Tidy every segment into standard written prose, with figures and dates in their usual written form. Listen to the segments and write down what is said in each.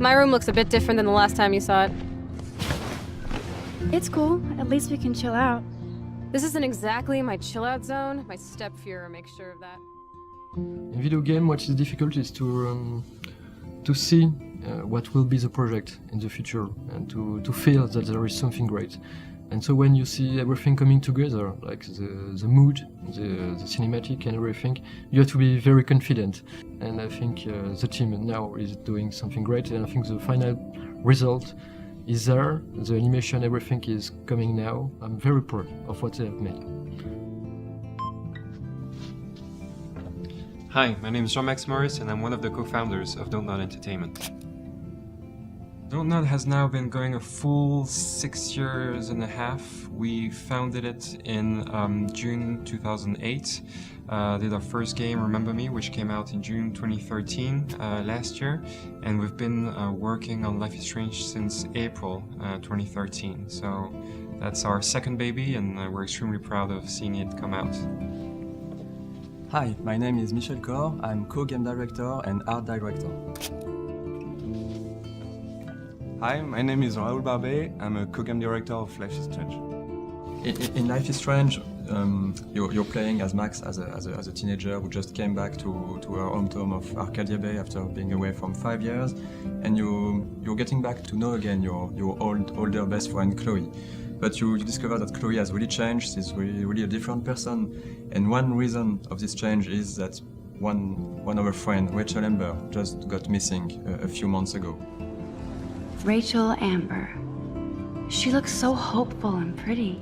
My room looks a bit different than the last time you saw it. It's cool. At least we can chill out. This isn't exactly my chill-out zone. My step-Fuhrer makes sure of that. In video game, what is difficult is to see what will be the project in the future and to feel that there is something great. And so when you see everything coming together, like the mood, the cinematic and everything, you have to be very confident. And I think the team now is doing something great, and I think the final result is there. The animation, everything is coming now. I'm very proud of what they have made. Hi, my name is Jean-Max Morris and I'm one of the co-founders of Don't Nod Entertainment. Don't Nod has now been going a full 6 years and a half. We founded it in June 2008. Did our first game, Remember Me, which came out in June 2013 last year. And we've been working on Life is Strange since April 2013. So that's our second baby and we're extremely proud of seeing it come out. Hi, my name is Michel Cor. I'm co-game director and art director. Hi, my name is Raoul Barbet. I'm a co-game director of Life is Strange. In Life is Strange, you're playing as Max as a teenager who just came back to her hometown of Arcadia Bay after being away from 5 years, and you're getting back to know again your older best friend Chloe. But you discover that Chloe has really changed. She's really a different person, and one reason of this change is that one of her friends, Rachel Amber, just got missing a few months ago. Rachel Amber. She looks so hopeful and pretty.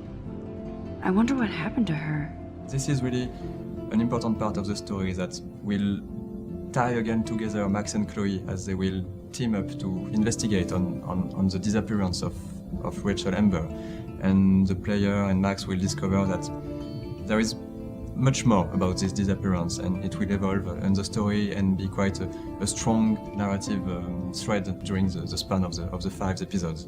I wonder what happened to her. This is really an important part of the story that will tie again together Max and Chloe as they will team up to investigate on the disappearance of Rachel Amber. And the player and Max will discover that there is much more about this disappearance, and it will evolve in the story and be quite a strong narrative thread during the span of the 5 episodes.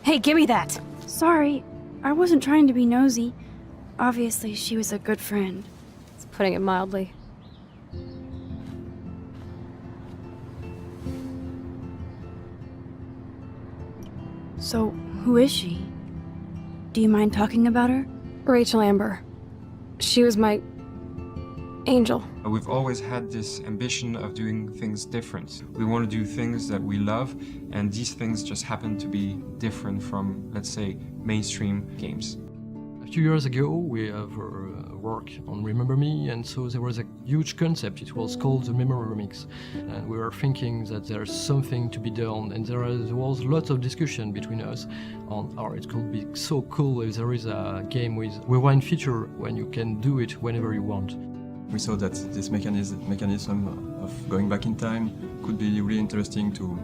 Hey, give me that! Sorry, I wasn't trying to be nosy. Obviously, she was a good friend. It's putting it mildly. So, who is she? Do you mind talking about her? Rachel Amber. She was my angel. We've always had this ambition of doing things different. We want to do things that we love, and these things just happen to be different from, let's say, mainstream games. A few years ago, we have worked on Remember Me, and so there was a huge concept. It was called the Memory Remix, and we were thinking that there's something to be done, and there was lots of discussion between us on how it could be so cool if there is a game with rewind feature when you can do it whenever you want. We saw that this mechanism of going back in time could be really interesting to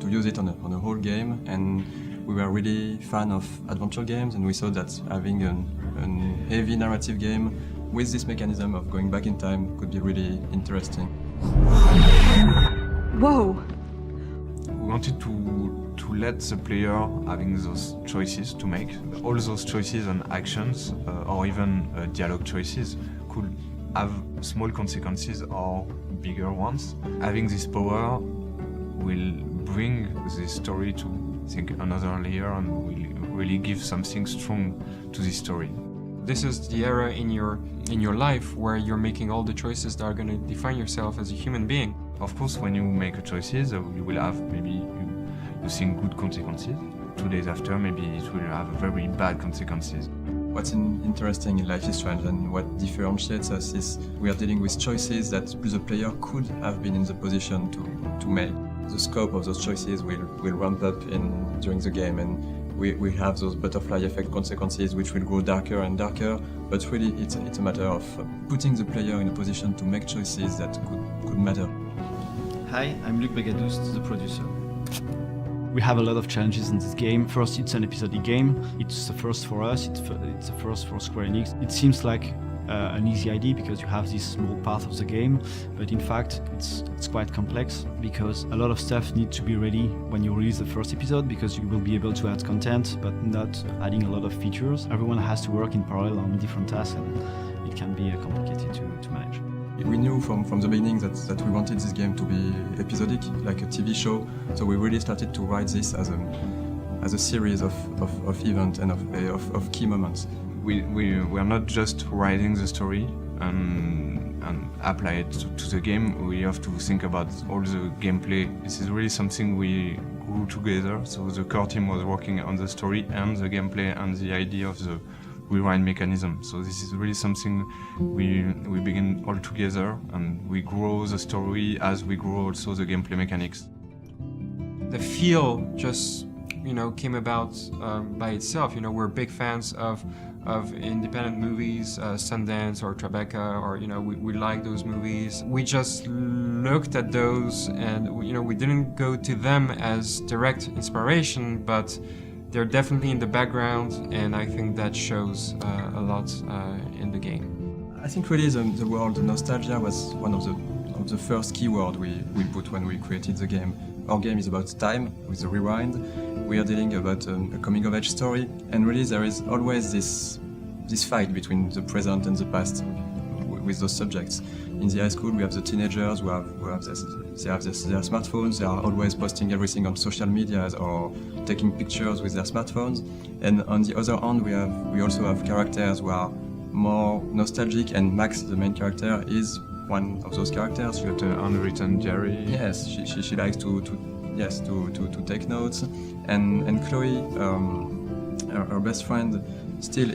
use it on a whole game, and we were really fan of adventure games, and we saw that having a heavy narrative game with this mechanism of going back in time could be really interesting. Whoa! We wanted to let the player having those choices to make. All those choices and actions, or even dialogue choices, could have small consequences or bigger ones. Having this power will bring the story to, I think, another layer and will really give something strong to this story. This is the era in your life where you're making all the choices that are going to define yourself as a human being. Of course, when you make choices, you will have maybe you think good consequences. 2 days after, maybe it will have very bad consequences. What's interesting in Life is Strange and what differentiates us is we are dealing with choices that the player could have been in the position to make. The scope of those choices will ramp up during the game, and we have those butterfly effect consequences which will grow darker and darker, but really it's a matter of putting the player in a position to make choices that could matter. Hi, I'm Luc Begadous, the producer. We have a lot of challenges in this game. First, it's an episodic game. It's the first for us, it's the first for Square Enix. It seems like an easy idea because you have this small part of the game, but in fact it's quite complex because a lot of stuff needs to be ready when you release the first episode, because you will be able to add content but not adding a lot of features. Everyone has to work in parallel on different tasks, and it can be complicated to manage. We knew from the beginning that we wanted this game to be episodic, like a TV show. So we really started to write this as a series of events and of key moments. We are not just writing the story and apply it to the game. We have to think about all the gameplay. This is really something we grew together. So the core team was working on the story and the gameplay and the idea of the rewind mechanism. So this is really something we begin all together, and we grow the story as we grow also the gameplay mechanics. The feel just, came about by itself. We're big fans of independent movies, Sundance or Tribeca, or we like those movies. We just looked at those, and we didn't go to them as direct inspiration, but they're definitely in the background, and I think that shows a lot in the game. I think really the word nostalgia was one of the first keywords we put when we created the game. Our game is about time with the rewind. We are dealing about a coming-of-age story, and really there is always this fight between the present and the past with those subjects. In the high school, we have the teenagers who have their smartphones. They are always posting everything on social media or taking pictures with their smartphones. And on the other hand, we also have characters who are more nostalgic, and Max, the main character, is one of those characters. She got an unwritten diary. Yes, she likes to take notes, and Chloe, her best friend, still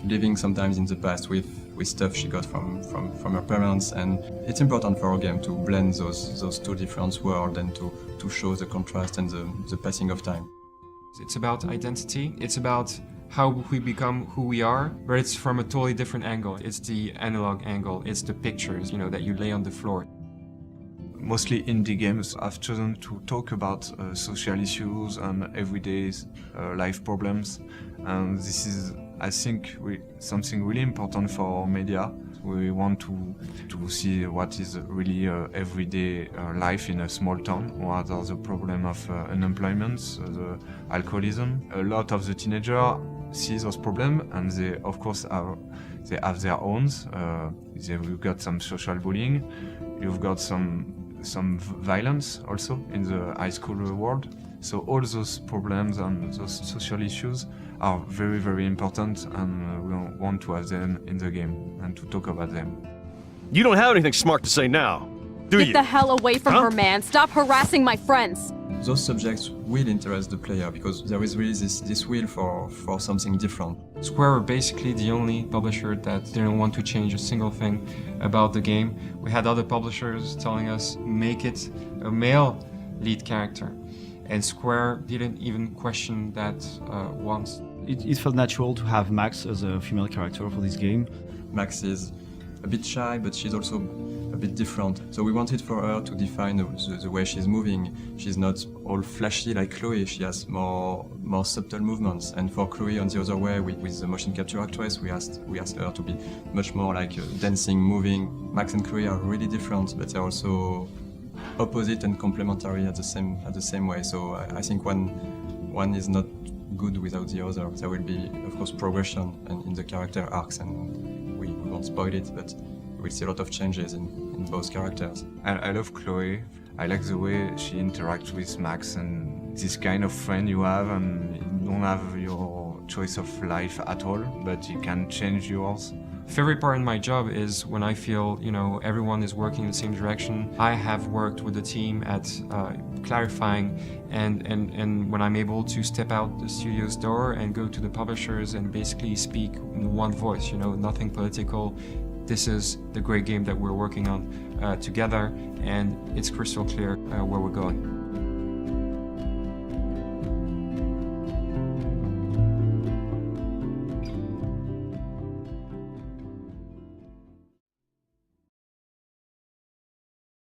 living sometimes in the past with stuff she got from her parents, and it's important for our game to blend those two different worlds and to show the contrast and the passing of time. It's about identity. It's about how we become who we are, but it's from a totally different angle. It's the analog angle. It's the pictures, that you lay on the floor. Mostly indie games, I've chosen to talk about social issues and everyday life problems. And this is, I think, something really important for media. We want to see what is really everyday life in a small town. What are the problems of unemployment, the alcoholism. A lot of the teenagers see those problems, and they, of course, they have their own. You've got some social bullying. You've got some violence also in the high school world. So all those problems and those social issues are very, very important, and we want to have them in the game and to talk about them. You don't have anything smart to say now, do you? Get the hell away from her, man. Stop harassing my friends. Those subjects will interest the player because there is really this will for something different. Square were basically the only publisher that didn't want to change a single thing about the game. We had other publishers telling us, make it a male lead character. And Square didn't even question that once. It felt natural to have Max as a female character for this game. Max is a bit shy, but she's also a bit different. So we wanted for her to define the way she's moving. She's not all flashy like Chloe, she has more subtle movements. And for Chloe, on the other way, with the motion capture actress, we asked her to be much more like dancing, moving. Max and Chloe are really different, but they're also opposite and complementary at the same way. So I think one is not good without the other. There will be, of course, progression in the character arcs, and we won't spoil it, but we'll see a lot of changes in both characters. I love Chloe. I like the way she interacts with Max, and this kind of friend you have, and you don't have your choice of life at all, but you can change yours. Favorite part in my job is when I feel, everyone is working in the same direction. I have worked with the team at clarifying, and when I'm able to step out the studio's door and go to the publishers and basically speak in one voice, nothing political. This is the great game that we're working on together, and it's crystal clear where we're going.